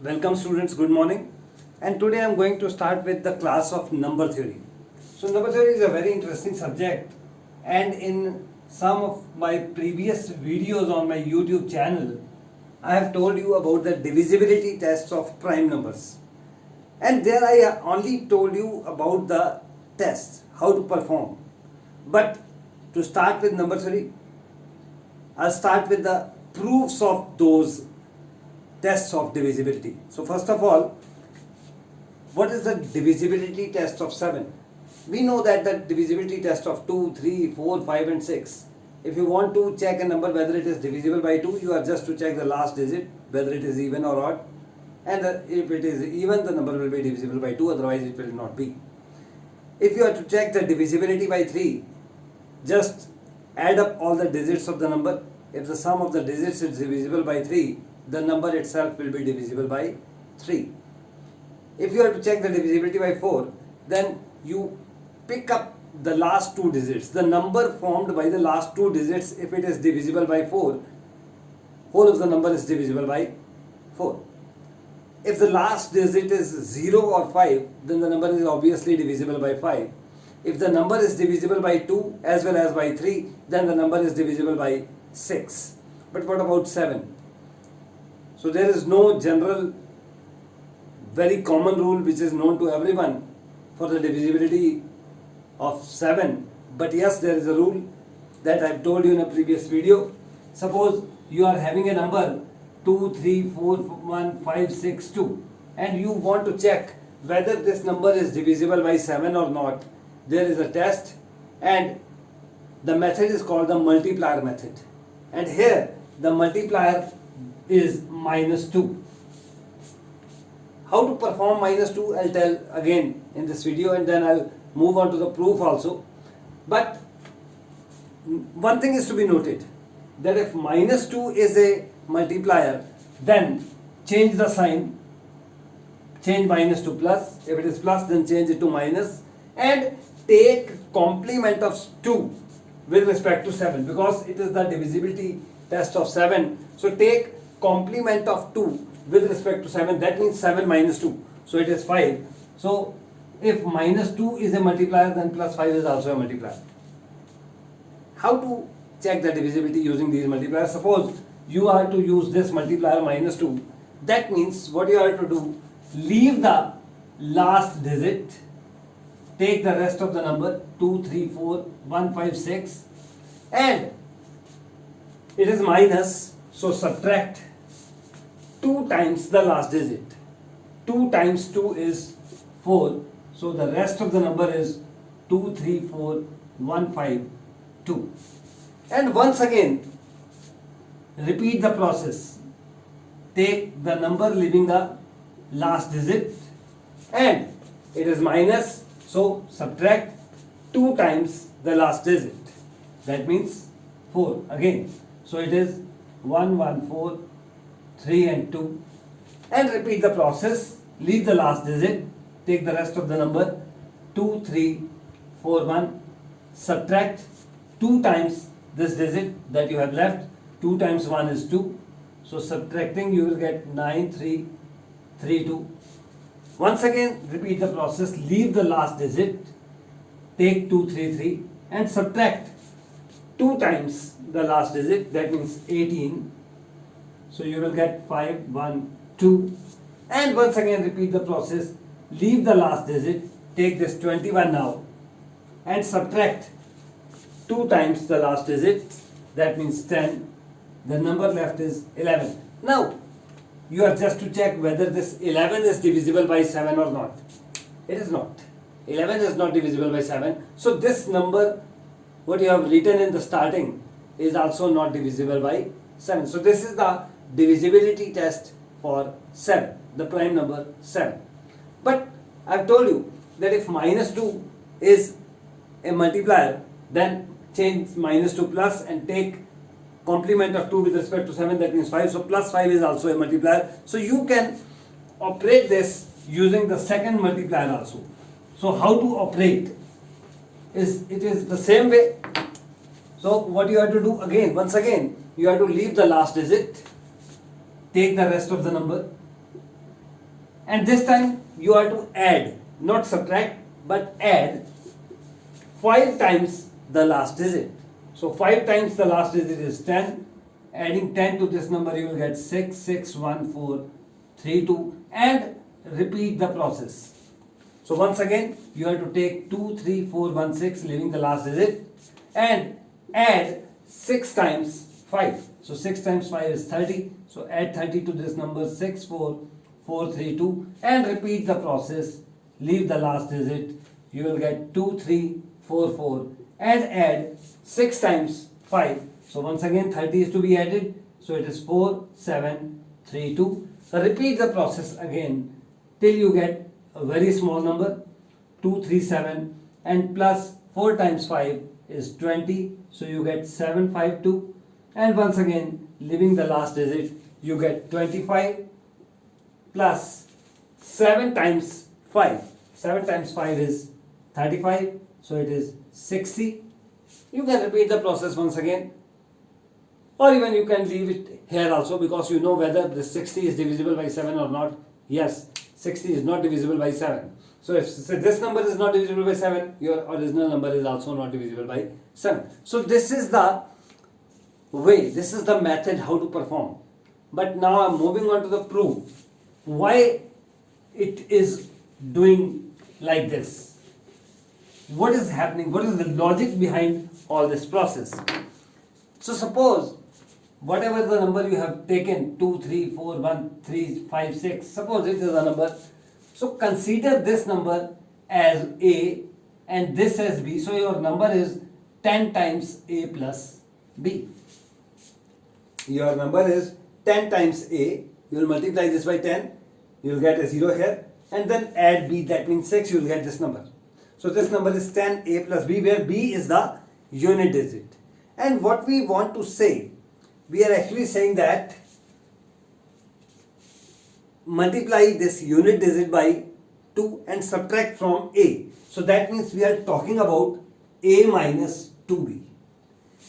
Welcome students, good morning. And today I am going to start with the class of number theory. So number theory is a very interesting subject, and in some of my previous videos on my YouTube channel, I have told you about the divisibility tests of prime numbers. And there I only told you about the tests, how to perform. But to start with number theory, I'll start with the proofs of those tests of divisibility. So first of all, what is the divisibility test of 7? We know that the divisibility test of 2, 3, 4, 5 and 6. If you want to check a number whether it is divisible by 2, you are just to check the last digit, whether it is even or odd. And if it is even, the number will be divisible by 2, otherwise it will not be. If you are to check the divisibility by 3, just add up all the digits of the number. If the sum of the digits is divisible by 3, the number itself will be divisible by 3. If you are to check the divisibility by 4, then you pick up the last two digits. The number formed by the last two digits, if it is divisible by 4, whole of the number is divisible by 4. If the last digit is 0 or 5, then the number is obviously divisible by 5. If the number is divisible by 2 as well as by 3, then the number is divisible by 6. But what about 7? So there is no general, very common rule which is known to everyone for the divisibility of 7. But yes, there is a rule that I have told you in a previous video. Suppose you are having a number 2, 3, 4, 1, 5, 6, 2, and you want to check whether this number is divisible by 7 or not. There is a test, and the method is called the multiplier method. And here the multiplier is -2. How to perform -2 I'll tell again in this video, and then I'll move on to the proof also. But one thing is to be noted, that if -2 is a multiplier, then change the sign, change minus to plus. If it is plus, then change it to minus, and take complement of 2 with respect to 7, because it is the divisibility test of 7. So take complement of 2 with respect to 7, that means 7 minus 2, so it is 5. So if -2 is a multiplier, then +5 is also a multiplier. How to check the divisibility using these multipliers? Suppose you are to use this multiplier -2, that means what you are to do, leave the last digit, take the rest of the number 2, 3, 4, 1, 5, 6, and it is minus, so subtract 2 times the last digit. 2 times 2 is 4, so the rest of the number is 2, 3, 4, 1, 5, 2. And once again, repeat the process. Take the number leaving the last digit, and it is minus, so subtract 2 times the last digit. That means 4 again. So it is 1, 1, 4, 3 and 2, and repeat the process. Leave the last digit, take the rest of the number 2, 3, 4, 1, subtract 2 times this digit that you have left. 2 times 1 is 2, so subtracting you will get 9, 3, 3, 2. Once again repeat the process, leave the last digit, take 2, 3, 3 and subtract 2 times the last digit, that means 18. So you will get 5, 1, 2, and once again repeat the process, leave the last digit, take this 21 now and subtract 2 times the last digit, that means 10. The number left is 11. Now you are just to check whether this 11 is divisible by 7 or not. It is not. 11 is not divisible by 7. So this number, what you have written in the starting, is also not divisible by 7. So this is the divisibility test for 7, the prime number 7. But I have told you that if -2 is a multiplier, then change minus to plus and take complement of 2 with respect to 7, that means 5. So +5 is also a multiplier. So you can operate this using the second multiplier also. So how to operate is, it is the same way. So what you have to do again, once again, you have to leave the last digit, take the rest of the number, and this time you are to add, not subtract, but add 5 times the last digit. So 5 times the last digit is 10. Adding 10 to this number, you will get 6, 6, 1, 4, 3, 2, and repeat the process. So once again, you have to take 2, 3, 4, 1, 6, leaving the last digit, and add 6 times 5. So 6 times 5 is 30. So add 30 to this number, 6, 4, 4, 3, 2, and repeat the process. Leave the last digit. You will get 2, 3, 4, 4, and add 6 times 5. So once again 30 is to be added. So it is 4, 7, 3, 2. So repeat the process again till you get a very small number, 237, and plus 4 times 5 is 20. So you get 752, and once again leaving the last digit, you get 25 plus 7 times 5. 7 times 5 is 35. So it is 60. You can repeat the process once again, or even you can leave it here also, because you know whether the 60 is divisible by 7 or not. Yes, 60 is not divisible by 7. So if this number is not divisible by 7, your original number is also not divisible by 7. So this is the way, this is the method how to perform. But now I'm moving on to the proof. Why it is doing like this? What is happening? What is the logic behind all this process? So suppose whatever the number you have taken, 2, 3, 4, 1, 3, 5, 6, suppose it is a number. So consider this number as A and this as B. So your number is 10 times A plus B. Your number is 10 times A. You will multiply this by 10. You will get a 0 here. And then add B, that means 6, you will get this number. So this number is 10A plus B, where B is the unit digit. And what we want to say, we are actually saying that multiply this unit digit by 2 and subtract from A. So that means we are talking about A minus 2B.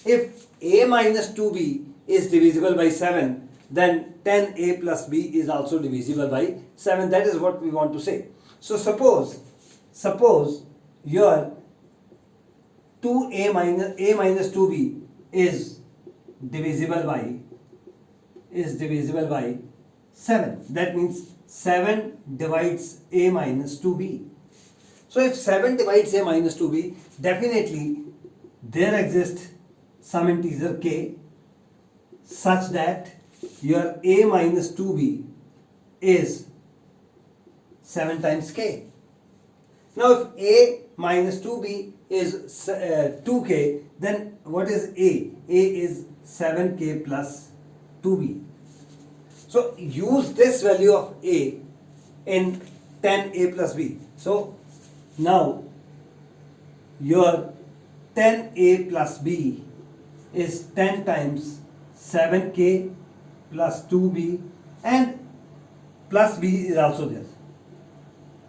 If A minus 2B is divisible by 7, then 10A plus B is also divisible by 7. That is what we want to say. So suppose your 2A minus 2B is divisible by 7. That means 7 divides A minus 2B. So if 7 divides A minus 2B, definitely there exists some integer k such that your A minus 2B is 7 times k. Now if A minus 2B is 2k, then what is A? A is 7k plus 2B. So use this value of A in 10A plus B. So now your 10A plus B is 10 times 7k plus 2b, and plus b is also there.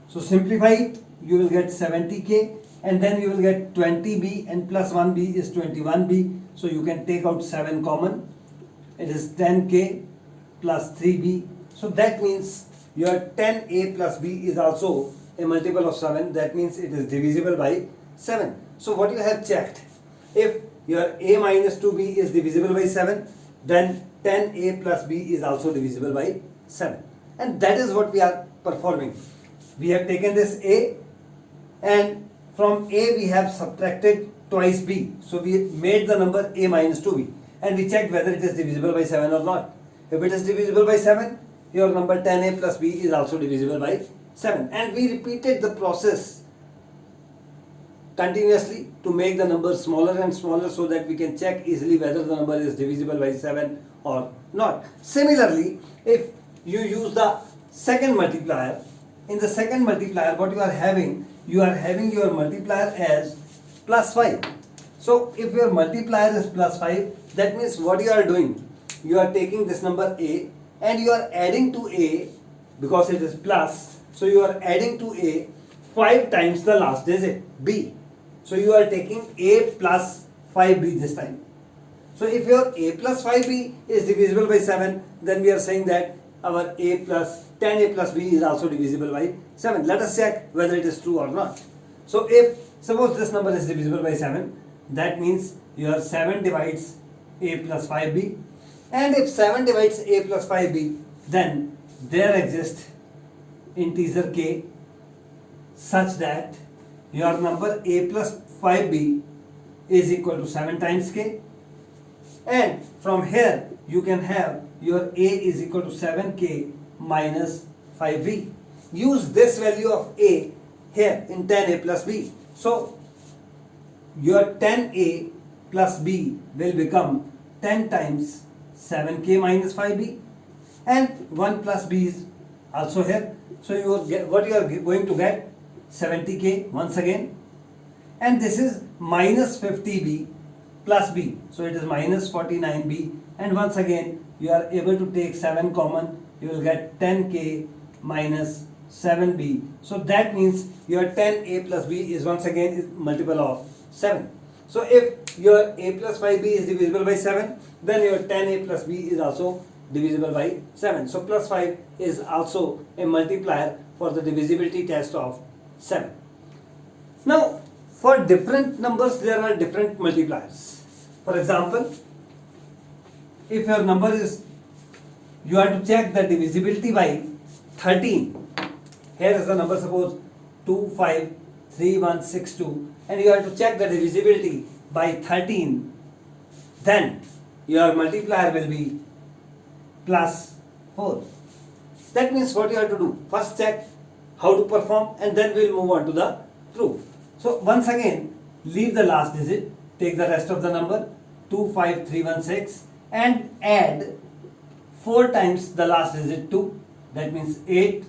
So simplify it, you will get 70k, and then you will get 20b, and plus 1b is 21b. So you can take out 7 common. It is 10k plus 3b. So that means your 10a plus b is also a multiple of 7. That means it is divisible by 7. So what you have checked, if your a minus 2b is divisible by 7, then 10a plus b is also divisible by 7. And that is what we are performing. We have taken this a, and from a we have subtracted twice b. So we made the number a minus 2b, and we checked whether it is divisible by 7 or not. If it is divisible by 7, your number 10a plus b is also divisible by 7. And we repeated the process continuously to make the number smaller and smaller, so that we can check easily whether the number is divisible by 7 or not. Similarly, if you use the second multiplier, in the second multiplier what you are having your multiplier as plus 5. So if your multiplier is plus 5, that means what you are doing, you are taking this number a and you are adding to a, because it is plus, so you are adding to a 5 times the last digit b. So you are taking a plus 5b this time. So if your a plus 5b is divisible by 7, then we are saying that our a plus 10a plus b is also divisible by 7. Let us check whether it is true or not. So if suppose this number is divisible by 7, that means your 7 divides a plus 5b, and if 7 divides a plus 5b, then there exists integer k such that your number a plus 5b is equal to 7 times k, and from here you can have your a is equal to 7k minus 5b. Use this value of a here in 10a plus b. So your 10a plus b will become 10 times 7k minus 5b, and 1 plus b is also here. So what you are going to get 70k once again, and this is minus 50b plus b, so it is minus 49b, and once again you are able to take 7 common, you will get 10k minus 7b. So that means your 10a plus b is once again multiple of 7. So if your a plus 5b is divisible by 7, then your 10a plus b is also divisible by 7. So plus 5 is also a multiplier for the divisibility test of 7. Now for different numbers there are different multipliers. For example, if your number is, you have to check the divisibility by 13. Here is the number, suppose 253162, and you have to check the divisibility by 13, then your multiplier will be plus 4. That means what you have to do, first check how to perform, and then we'll move on to the proof. So once again, leave the last digit, take the rest of the number 25316 and add 4 times the last digit 2, that means 8.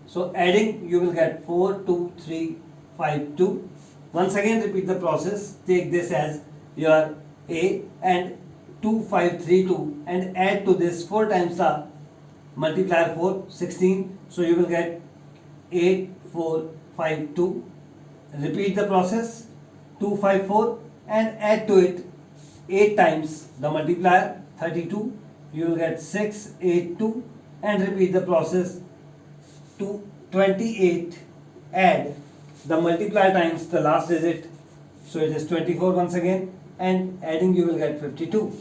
So adding you will get 42352. Once again repeat the process, take this as your a and 2532 and add to this 4 times the multiplier 4, 16. So you will get 8452. Repeat the process, 254 and add to it 8 times the multiplier 32. You will get 682 and repeat the process, 28, add the multiplier times the last digit, so it is 24 once again, and adding you will get 52.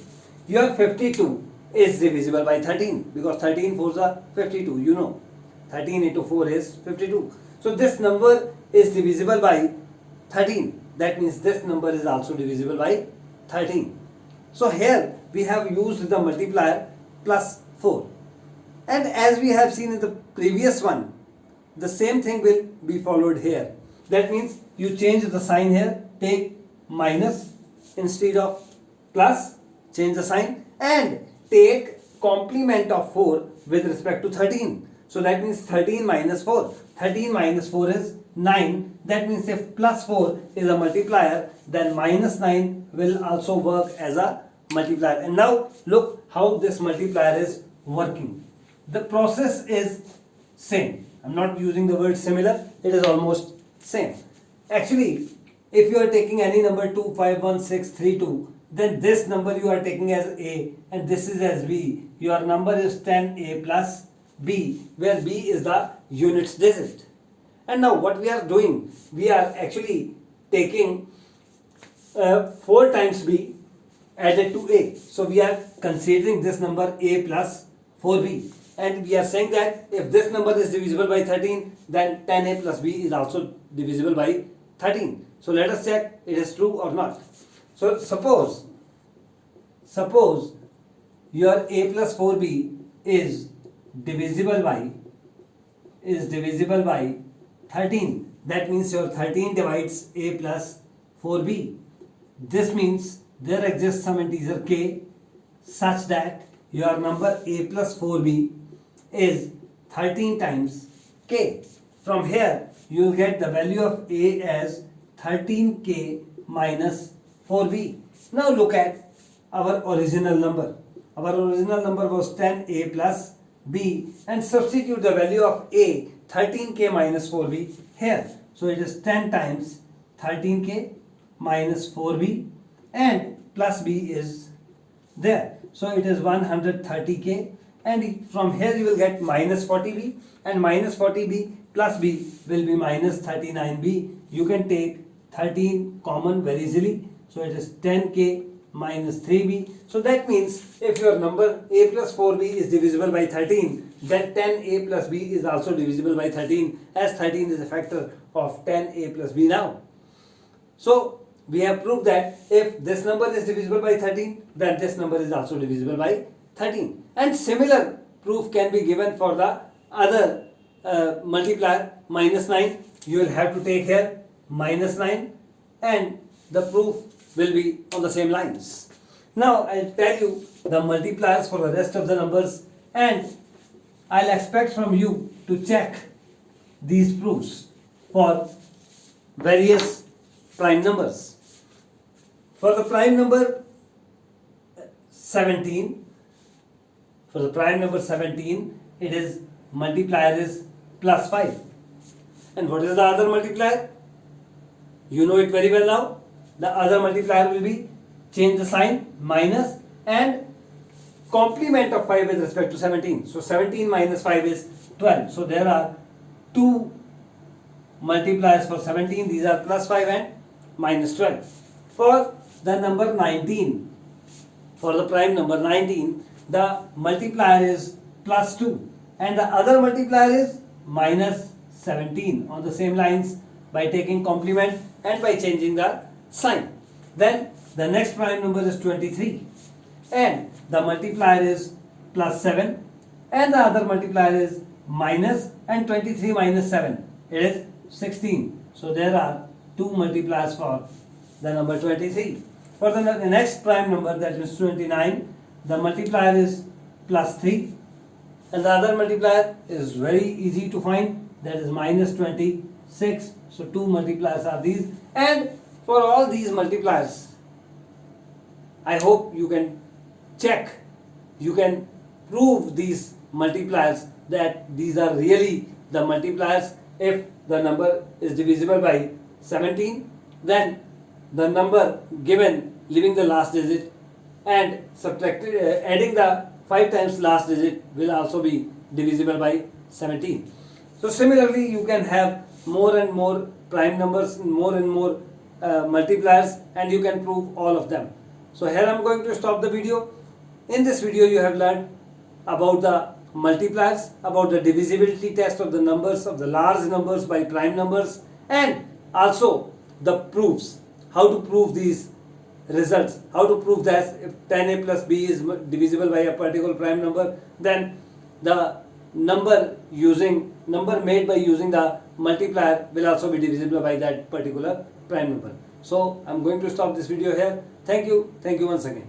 Your 52 is divisible by 13 because 13 4s are 52, you know 13 into 4 is 52. So this number is divisible by 13, that means this number is also divisible by 13. So here we have used the multiplier plus 4, and as we have seen in the previous one, the same thing will be followed here. That means you change the sign here, take minus instead of plus, change the sign, and take complement of 4 with respect to 13. So that means 13 minus 4. 13 minus 4 is 9. That means if plus 4 is a multiplier, then minus 9 will also work as a multiplier. And now look how this multiplier is working. The process is same. I'm not using the word similar, it is almost same. Actually, if you are taking any number 251632, then this number you are taking as A and this is as B. Your number is 10A plus B, where B is the units digit. And now what we are doing, we are actually taking 4 times B added to A. So we are considering this number A plus 4B. And we are saying that if this number is divisible by 13, then 10A plus B is also divisible by 13. So let us check it is true or not. So suppose your A plus 4B is divisible by 13. That means your 13 divides A plus 4B. This means there exists some integer k such that your number A plus 4B is 13 times k. From here you will get the value of A as 13k minus 4b. Now look at our original number. Our original number was 10a plus b, and substitute the value of a 13k minus 4b here. So it is 10 times 13k minus 4b and plus b is there. So it is 130k, and from here you will get minus 40b, and minus 40b plus b will be minus 39b. You can take 13 common very easily, so it is 10k minus 3b. So that means if your number a plus 4b is divisible by 13, then 10a plus b is also divisible by 13, as 13 is a factor of 10a plus b now. So we have proved that if this number is divisible by 13, then this number is also divisible by 13. And similar proof can be given for the other multiplier, minus 9. You will have to take here minus 9, and the proof will be on the same lines. Now I'll tell you the multipliers for the rest of the numbers, and I'll expect from you to check these proofs for various prime numbers. For the prime number 17, it is multiplier is plus 5. And what is the other multiplier? You know it very well now. The other multiplier will be, change the sign, minus, and complement of 5 with respect to 17. So 17 minus 5 is 12. So there are two multipliers for 17. These are plus 5 and minus 12. For the number 19, for the prime number 19, the multiplier is plus 2, and the other multiplier is minus 17, on the same lines, by taking complement and by changing the sign. Then the next prime number is 23, and the multiplier is plus 7, and the other multiplier is minus, and 23 minus 7, it is 16. So there are two multipliers for the number 23. For the next prime number, that is 29, the multiplier is plus 3, and the other multiplier is very easy to find, that is minus 26. So two multipliers are these, and for all these multipliers, I hope you can check, you can prove these multipliers that these are really the multipliers. If the number is divisible by 17, then the number given leaving the last digit and subtracted, adding the 5 times last digit will also be divisible by 17. So similarly, you can have more and more prime numbers, more and more multipliers, and you can prove all of them. So here I am going to stop the video. In this video you have learned about the multipliers, about the divisibility test of the numbers, of the large numbers by prime numbers, and also the proofs, how to prove these results, how to prove that if 10a plus b is divisible by a particular prime number, then the number made by using the multiplier will also be divisible by that particular prime number. So I am going to stop this video here. Thank you once again.